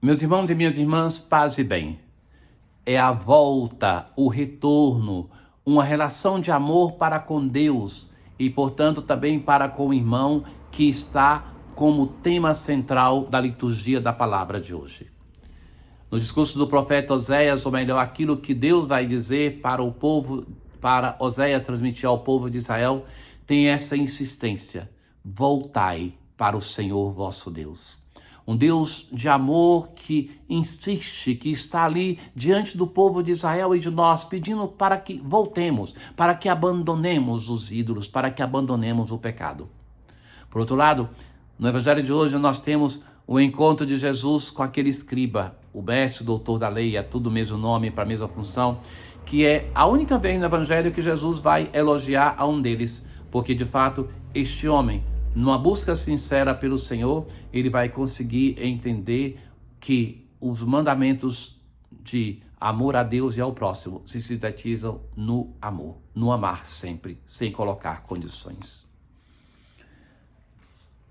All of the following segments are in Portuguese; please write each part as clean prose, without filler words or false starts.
Meus irmãos e minhas irmãs, paz e bem. É a volta, o retorno, uma relação de amor para com Deus e, portanto, também para com o irmão que está como tema central da liturgia da palavra de hoje. No discurso do profeta Oséias, ou melhor, aquilo que Deus vai dizer para o povo, para Oséias transmitir ao povo de Israel, tem essa insistência: voltai para o Senhor vosso Deus. Um Deus de amor que insiste, que está ali diante do povo de Israel e de nós, pedindo para que voltemos, para que abandonemos os ídolos, para que abandonemos o pecado. Por outro lado, no evangelho de hoje nós temos o encontro de Jesus com aquele escriba, o mestre, doutor da lei, é tudo o mesmo nome para a mesma função, que é a única vez no evangelho que Jesus vai elogiar a um deles, porque de fato este homem, numa busca sincera pelo Senhor, ele vai conseguir entender que os mandamentos de amor a Deus e ao próximo se sintetizam no amor, no amar sempre, sem colocar condições.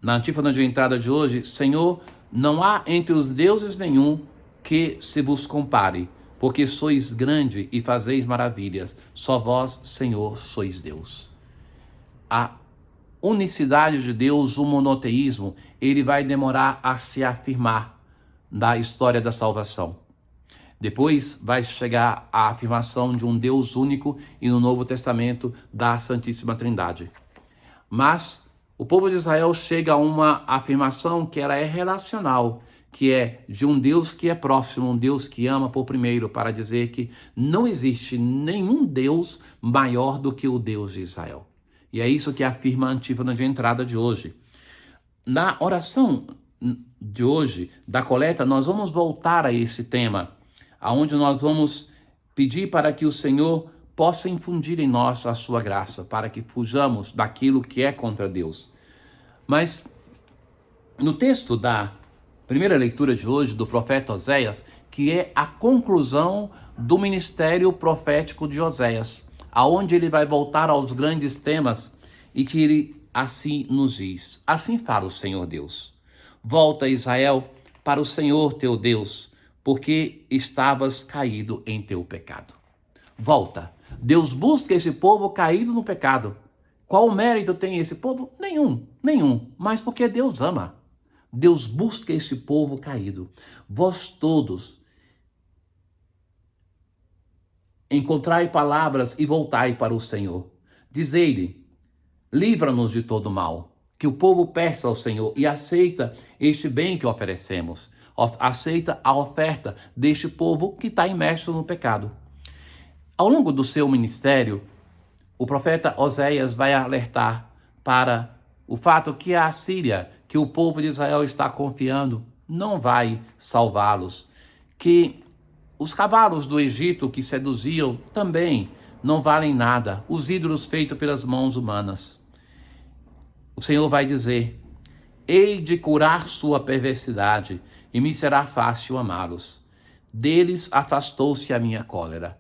Na antífona de entrada de hoje, Senhor, não há entre os deuses nenhum que se vos compare, porque sois grande e fazeis maravilhas, só vós, Senhor, sois Deus. A unicidade de Deus, o monoteísmo, ele vai demorar a se afirmar na história da salvação. Depois vai chegar a afirmação de um Deus único e no Novo Testamento da Santíssima Trindade. Mas o povo de Israel chega a uma afirmação que ela é relacional, que é de um Deus que é próximo, um Deus que ama por primeiro, para dizer que não existe nenhum Deus maior do que o Deus de Israel. E é isso que afirma a antífona de entrada de hoje. Na oração de hoje, da coleta, nós vamos voltar a esse tema, aonde nós vamos pedir para que o Senhor possa infundir em nós a sua graça, para que fujamos daquilo que é contra Deus. Mas no texto da primeira leitura de hoje, do profeta Oséias, que é a conclusão do ministério profético de Oséias, aonde ele vai voltar aos grandes temas e que ele assim nos diz: assim fala o Senhor Deus, volta Israel para o Senhor teu Deus, porque estavas caído em teu pecado. Volta. Deus busca esse povo caído no pecado. Qual mérito tem esse povo? Nenhum. Mas porque Deus ama. Deus busca esse povo caído. Vós todos encontrai palavras e voltai para o Senhor. Dizei-lhe: livra-nos de todo mal. Que o povo peça ao Senhor e aceita este bem que oferecemos. Aceita a oferta deste povo que está imerso no pecado. Ao longo do seu ministério, o profeta Oséias vai alertar para o fato que a Assíria, que o povo de Israel está confiando, não vai salvá-los. Que os cavalos do Egito que seduziam também não valem nada, os ídolos feitos pelas mãos humanas. O Senhor vai dizer: hei de curar sua perversidade, e me será fácil amá-los. Deles afastou-se a minha cólera.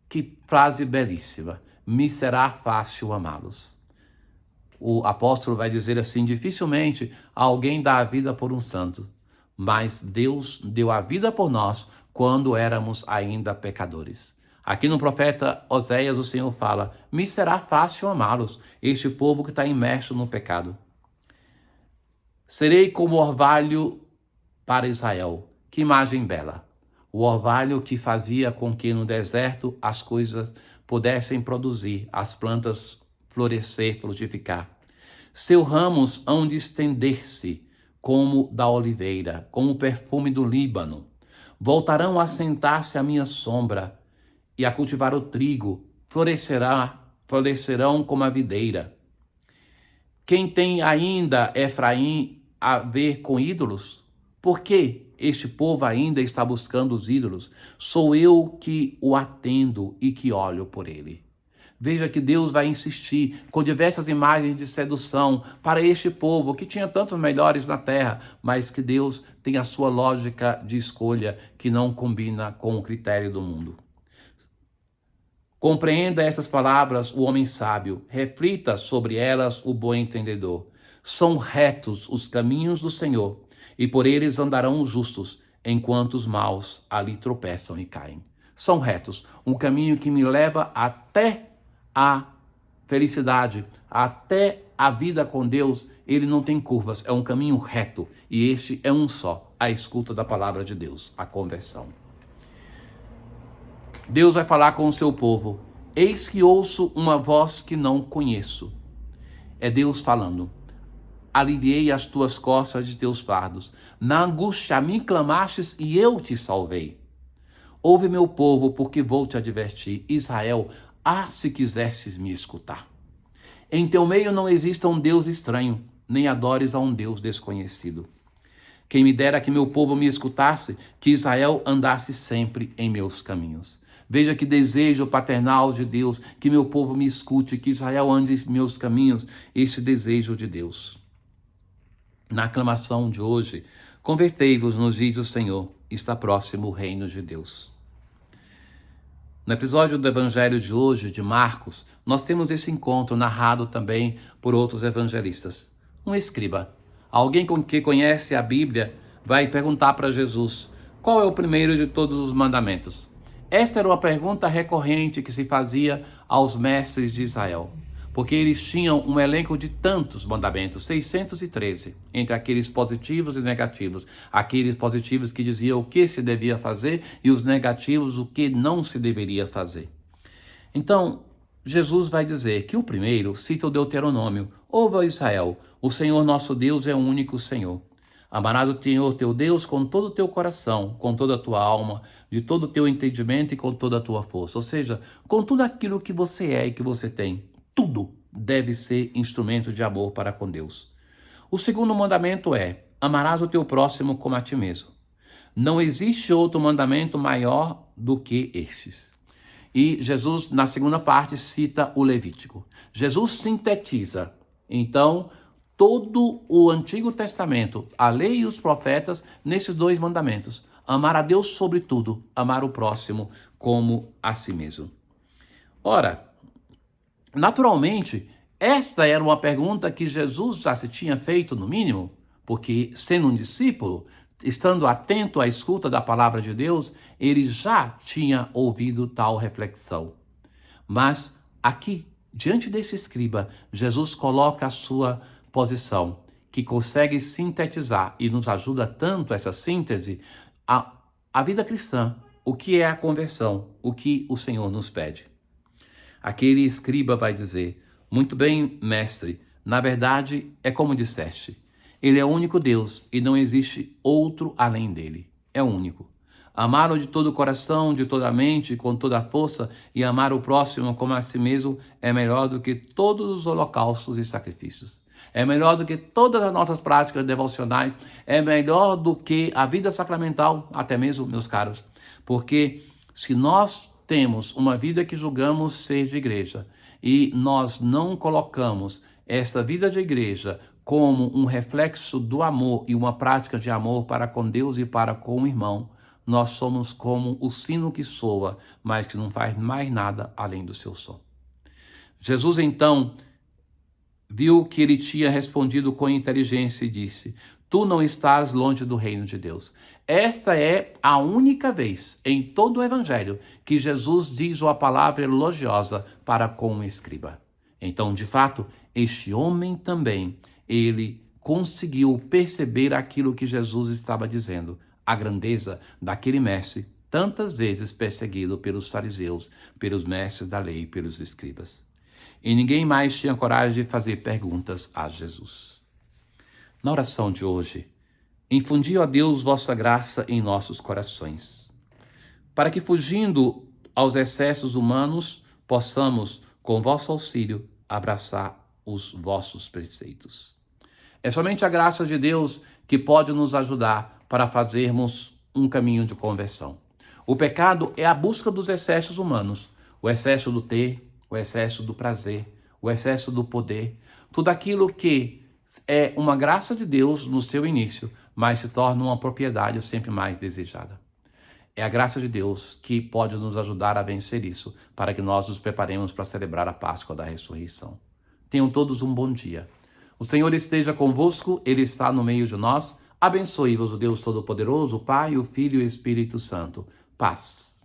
Que frase belíssima. Me será fácil amá-los. O apóstolo vai dizer assim: dificilmente alguém dá a vida por um santo, mas Deus deu a vida por nós quando éramos ainda pecadores. Aqui no profeta Oséias o Senhor fala: me será fácil amá-los, este povo que está imerso no pecado. Serei como orvalho para Israel. Que imagem bela! O orvalho que fazia com que no deserto as coisas pudessem produzir, as plantas florescer, frutificar. Seus ramos hão de estender-se como da oliveira, como o perfume do Líbano. Voltarão a sentar-se à minha sombra e a cultivar o trigo, florescerão como a videira. Quem tem ainda Efraim a ver com ídolos? Por que este povo ainda está buscando os ídolos? Sou eu que o atendo e que olho por ele. Veja que Deus vai insistir com diversas imagens de sedução para este povo que tinha tantos melhores na terra, mas que Deus tem a sua lógica de escolha que não combina com o critério do mundo. Compreenda essas palavras o homem sábio, reflita sobre elas o bom entendedor. São retos os caminhos do Senhor, e por eles andarão os justos. enquanto os maus ali tropeçam e caem. São retos, um caminho que me leva até a felicidade, até a vida com Deus. Ele não tem curvas, é um caminho reto, e este é um só, a escuta da palavra de Deus, a conversão. Deus vai falar com o seu povo: eis que ouço uma voz que não conheço. É Deus falando: aliviei as tuas costas de teus fardos, na angústia a mim clamastes e eu te salvei. Ouve, meu povo, porque vou te advertir. Israel, se quisesses me escutar. Em teu meio não exista um Deus estranho, nem adores a um Deus desconhecido. Quem me dera que meu povo me escutasse, que Israel andasse sempre em meus caminhos. Veja que desejo paternal de Deus, que meu povo me escute, que Israel ande em meus caminhos, esse desejo de Deus. Na aclamação de hoje, convertei-vos, nos diz o Senhor, está próximo o reino de Deus. No episódio do Evangelho de hoje, de Marcos, nós temos esse encontro narrado também por outros evangelistas. Um escriba, alguém que conhece a Bíblia, vai perguntar para Jesus: qual é o primeiro de todos os mandamentos? Esta era uma pergunta recorrente que se fazia aos mestres de Israel, porque eles tinham um elenco de tantos mandamentos, 613, entre aqueles positivos e negativos. Aqueles positivos que diziam o que se devia fazer e os negativos o que não se deveria fazer. Então, Jesus vai dizer que o primeiro cita o Deuteronômio: ouve, ó Israel, o Senhor nosso Deus é o único Senhor. Amarás o Senhor teu Deus com todo o teu coração, com toda a tua alma, de todo o teu entendimento e com toda a tua força. Ou seja, com tudo aquilo que você é e que você tem. Tudo deve ser instrumento de amor para com Deus. O segundo mandamento é: amarás o teu próximo como a ti mesmo. Não existe outro mandamento maior do que estes. E Jesus, na segunda parte, cita o Levítico. Jesus sintetiza, então, todo o Antigo Testamento, a lei e os profetas, nesses dois mandamentos: amar a Deus sobre tudo, amar o próximo como a si mesmo. Ora, naturalmente, esta era uma pergunta que Jesus já se tinha feito, no mínimo, porque, sendo um discípulo, estando atento à escuta da palavra de Deus, ele já tinha ouvido tal reflexão. Mas aqui, diante desse escriba, Jesus coloca a sua posição, que consegue sintetizar, e nos ajuda tanto essa síntese, a vida cristã, o que é a conversão, o que o Senhor nos pede. Aquele escriba vai dizer: muito bem, mestre, na verdade é como disseste. Ele é o único Deus e não existe outro além dele. É o único. Amar-o de todo o coração, de toda a mente, com toda a força, e amar o próximo como a si mesmo é melhor do que todos os holocaustos e sacrifícios. É melhor do que todas as nossas práticas devocionais. É melhor do que a vida sacramental, até mesmo, meus caros. Porque se nós temos uma vida que julgamos ser de igreja e nós não colocamos esta vida de igreja como um reflexo do amor e uma prática de amor para com Deus e para com o irmão, nós somos como o sino que soa, mas que não faz mais nada além do seu som. Jesus, então, viu que ele tinha respondido com inteligência e disse: tu não estás longe do reino de Deus. Esta é a única vez em todo o Evangelho que Jesus diz uma palavra elogiosa para com o escriba. Então, de fato, este homem também, ele conseguiu perceber aquilo que Jesus estava dizendo, a grandeza daquele mestre, tantas vezes perseguido pelos fariseus, pelos mestres da lei e pelos escribas. E ninguém mais tinha coragem de fazer perguntas a Jesus. Na oração de hoje, infundi, ó Deus, vossa graça em nossos corações, para que, fugindo aos excessos humanos, possamos, com vosso auxílio, abraçar os vossos preceitos. É somente a graça de Deus que pode nos ajudar para fazermos um caminho de conversão. O pecado é a busca dos excessos humanos, o excesso do ter, o excesso do prazer, o excesso do poder, tudo aquilo que é uma graça de Deus no seu início, mas se torna uma propriedade sempre mais desejada. É a graça de Deus que pode nos ajudar a vencer isso, para que nós nos preparemos para celebrar a Páscoa da ressurreição. Tenham todos um bom dia. O Senhor esteja convosco, Ele está no meio de nós. Abençoe-vos o Deus Todo-Poderoso, o Pai, o Filho e o Espírito Santo. Paz.